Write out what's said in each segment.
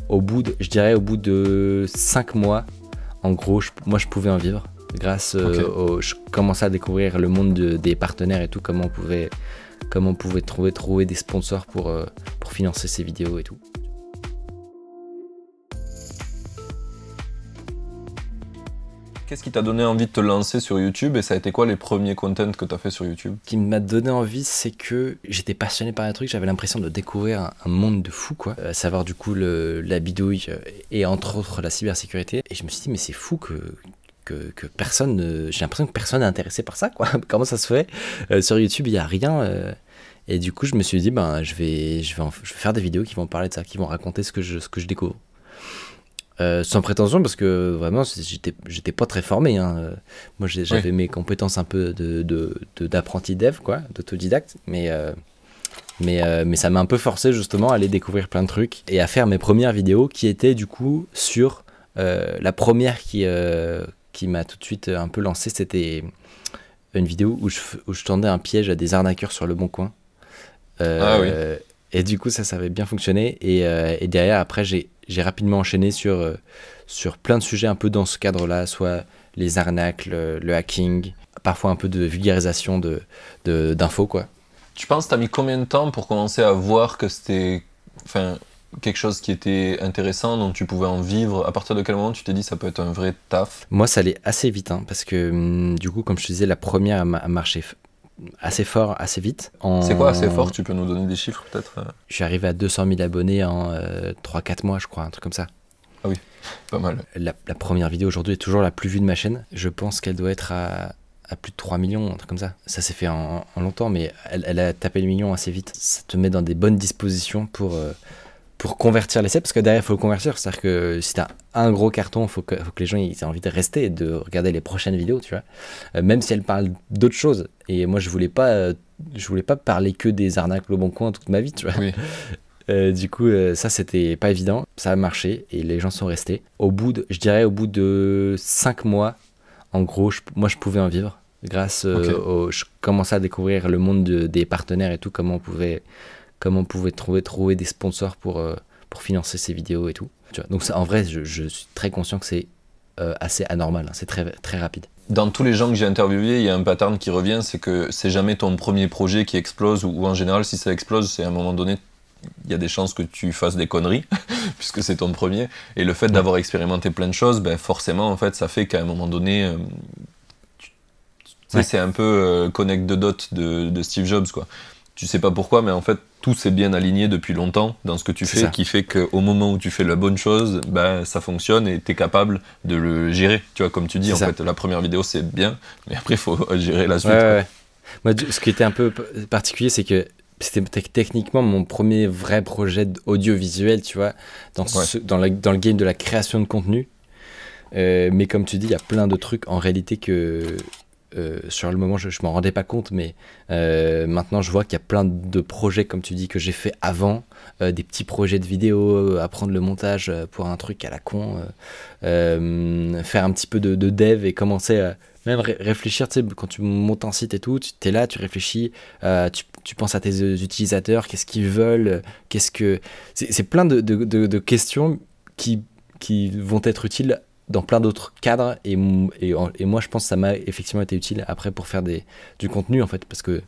je dirais au bout de 5 mois, en gros, moi je pouvais en vivre. Grâce je commençais à découvrir le monde des partenaires et tout, comment on pouvait trouver des sponsors pour financer ces vidéos et tout. Qu'est-ce qui t'a donné envie de te lancer sur YouTube et ça a été quoi les premiers contents que tu as fait sur YouTube? Ce qui m'a donné envie, c'est que j'étais passionné par un truc, j'avais l'impression de découvrir un monde de fou, quoi. Savoir du coup la bidouille et entre autres la cybersécurité. Et je me suis dit, mais c'est fou que personne, j'ai l'impression que personne n'est intéressé par ça, quoi. Comment ça se fait? Sur YouTube, il n'y a rien. Et du coup, je me suis dit, ben, je vais faire des vidéos qui vont parler de ça, qui vont raconter ce que je découvre. Sans prétention, parce que vraiment j'étais pas très formé, hein. Moi j'avais mes compétences un peu d'apprenti dev, quoi, d'autodidacte, mais ça m'a un peu forcé justement à aller découvrir plein de trucs et à faire mes premières vidéos qui étaient du coup sur la première qui m'a tout de suite un peu lancé. C'était une vidéo où je tendais un piège à des arnaqueurs sur Le Bon Coin. Oui. Et du coup ça avait bien fonctionné et derrière après j'ai rapidement enchaîné sur plein de sujets un peu dans ce cadre-là, soit les arnaques, le hacking, parfois un peu de vulgarisation d'infos, quoi. Tu penses que tu as mis combien de temps pour commencer à voir que c'était quelque chose qui était intéressant, dont tu pouvais en vivre? À partir de quel moment tu t'es dit ça peut être un vrai taf? Moi ça allait assez vite, hein, parce que du coup comme je te disais, la première a marché assez fort, assez vite. C'est quoi assez fort? Tu peux nous donner des chiffres peut-être? Je suis arrivé à 200 000 abonnés en 3-4 mois, je crois, un truc comme ça. Ah oui, pas mal. La première vidéo aujourd'hui est toujours la plus vue de ma chaîne. Je pense qu'elle doit être à plus de 3 millions, un truc comme ça. Ça s'est fait en longtemps, mais elle a tapé le million assez vite. Ça te met dans des bonnes dispositions pour convertir l'essai, parce que derrière il faut le convertir, c'est-à-dire que si t'as un gros carton, il faut que les gens aient envie de rester et de regarder les prochaines vidéos, tu vois, même si elles parlent d'autres choses. Et moi je voulais pas parler que des arnaques Le Bon Coin toute ma vie, tu vois. Oui. Du coup ça c'était pas évident, ça a marché et les gens sont restés. Je dirais au bout de 5 mois, en gros moi je pouvais en vivre grâce je commençais à découvrir le monde des partenaires et tout, comment on pouvait trouver des sponsors pour financer ces vidéos et tout. Tu vois. Donc ça, en vrai, je suis très conscient que c'est assez anormal, hein. C'est très, très rapide. Dans tous les gens que j'ai interviewés, il y a un pattern qui revient, c'est que c'est jamais ton premier projet qui explose, ou en général, si ça explose, c'est à un moment donné, il y a des chances que tu fasses des conneries, puisque c'est ton premier. Et le fait d'avoir expérimenté plein de choses, ben forcément, en fait, ça fait qu'à un moment donné, c'est un peu connect the dot de Steve Jobs, quoi. Tu sais pas pourquoi, mais en fait, tout s'est bien aligné depuis longtemps dans ce que tu fais, qui fait qu'au moment où tu fais la bonne chose, ben, ça fonctionne et tu es capable de le gérer. Tu vois, comme tu dis, en fait, la première vidéo, c'est bien, mais après, il faut gérer la suite. Ouais. Moi, ce qui était un peu particulier, c'est que c'était techniquement mon premier vrai projet audiovisuel, tu vois, dans le game de la création de contenu. Mais comme tu dis, il y a plein de trucs en réalité que... sur le moment je m'en rendais pas compte, mais maintenant je vois qu'il y a plein de projets comme tu dis que j'ai fait avant, des petits projets de vidéo, apprendre le montage pour un truc à la con, faire un petit peu de dev et commencer à même réfléchir, tu sais, quand tu montes un site et tout, tu es là, tu réfléchis, tu penses à tes utilisateurs, qu'est-ce qu'ils veulent, c'est plein de questions qui vont être utiles dans plein d'autres cadres et moi je pense que ça m'a effectivement été utile après pour faire du contenu, en fait, parce que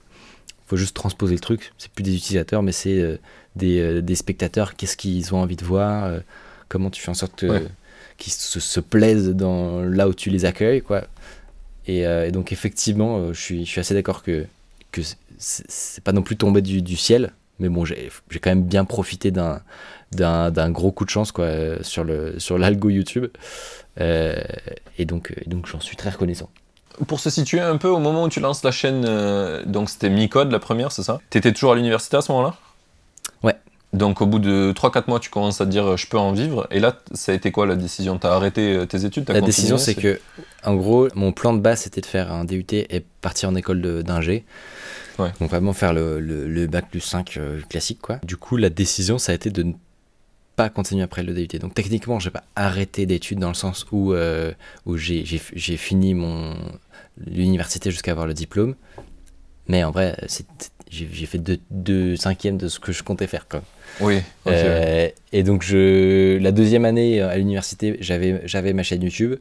faut juste transposer le truc, c'est plus des utilisateurs mais c'est des spectateurs, qu'est-ce qu'ils ont envie de voir, comment tu fais en sorte qu'ils se plaisent là où tu les accueilles, quoi. Et donc effectivement je suis assez d'accord que c'est pas non plus tombé du ciel, mais bon, j'ai quand même bien profité d'un gros coup de chance, quoi, sur l'algo YouTube. Et donc j'en suis très reconnaissant. Pour se situer un peu, au moment où tu lances la chaîne, donc c'était Mi-Code la première, c'est ça? T'étais toujours à l'université à ce moment-là? Ouais. Donc au bout de 3-4 mois, tu commences à te dire je peux en vivre. Et là, ça a été quoi la décision? T'as arrêté tes études? La décision, c'est que, en gros, mon plan de base, c'était de faire un DUT et partir en école d'ingé. Ouais. Donc vraiment faire le bac plus 5 classique, quoi. Du coup, la décision, ça a été de ne pas continuer après le DUT. Donc techniquement, j'ai pas arrêté d'études dans le sens où j'ai fini l'université jusqu'à avoir le diplôme. Mais en vrai, j'ai fait 2/5 de ce que je comptais faire, quoi. Oui. Okay. Et donc, la deuxième année à l'université, j'avais ma chaîne YouTube.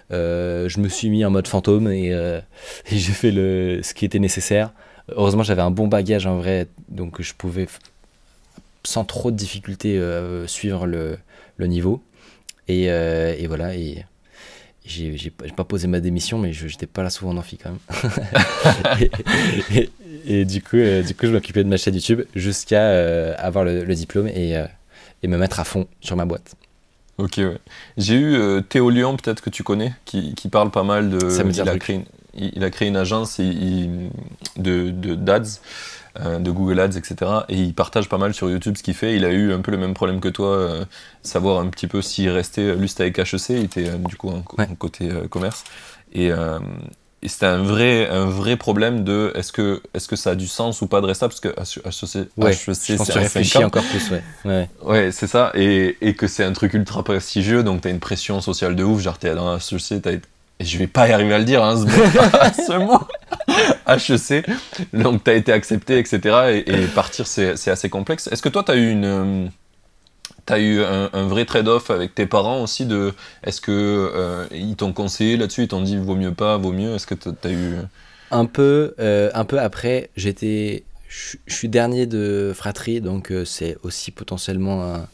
Je me suis mis en mode fantôme et j'ai fait ce qui était nécessaire. Heureusement, j'avais un bon bagage en vrai, donc je pouvais, sans trop de difficultés, suivre le niveau. Et voilà. Et j'ai pas posé ma démission, mais j'étais pas là souvent en amphi quand même. et du coup, je m'occupais de ma chaîne YouTube jusqu'à avoir le diplôme et me mettre à fond sur ma boîte. Ok, ouais. J'ai eu Théo Lyon, peut-être que tu connais, qui parle pas mal de... Ça me dit il a créé une agence d'ads, de Google Ads, etc. Et il partage pas mal sur YouTube ce qu'il fait. Il a eu un peu le même problème que toi, savoir un petit peu s'il restait... Lui, c'était avec HEC, il était du coup en côté commerce. Et c'était un vrai problème de est-ce que ça a du sens ou pas de rester là, parce que HEC, je pense que tu réfléchis encore plus, ouais, c'est ça, et que c'est un truc ultra prestigieux, donc t'as une pression sociale de ouf, genre t'es dans HEC, et je vais pas y arriver à le dire, hein, ce mot HEC, donc t'as été accepté, etc. Et partir, c'est assez complexe. Est-ce que toi t'as eu un vrai trade-off avec tes parents aussi de est-ce que ils t'ont conseillé là-dessus, ils t'ont dit vaut mieux pas, vaut mieux, est-ce que t'as eu un peu après, je suis dernier de fratrie, donc c'est aussi potentiellement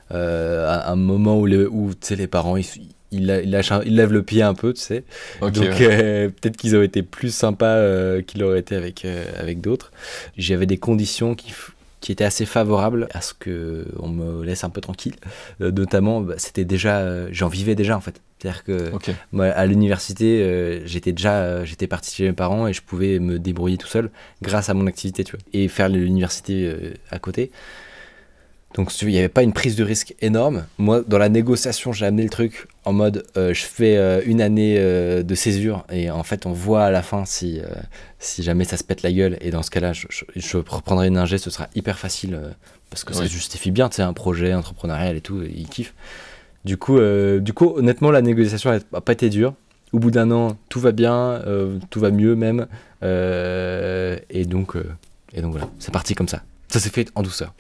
un moment où tu sais, les parents ils lèvent le pied un peu, tu sais. Okay, donc peut-être qu'ils auraient été plus sympas qu'ils l'auraient été avec d'autres. J'avais des conditions qui était assez favorable à ce qu'on me laisse un peu tranquille. Notamment, c'était déjà, j'en vivais déjà en fait. C'est-à-dire que moi, à l'université, j'étais parti chez mes parents et je pouvais me débrouiller tout seul grâce à mon activité, tu vois, et faire l'université à côté. Donc il n'y avait pas une prise de risque énorme. Moi, dans la négociation, j'ai amené le truc en mode je fais une année de césure et en fait on voit à la fin si jamais ça se pète la gueule, et dans ce cas-là je reprendrai une ingé, ce sera hyper facile parce que ça se justifie bien, tu sais, un projet entrepreneurial et tout, ils kiffent. Du coup honnêtement la négociation n'a pas été dure. Au bout d'un an tout va bien, tout va mieux même, et donc voilà, c'est parti comme ça. Ça s'est fait en douceur.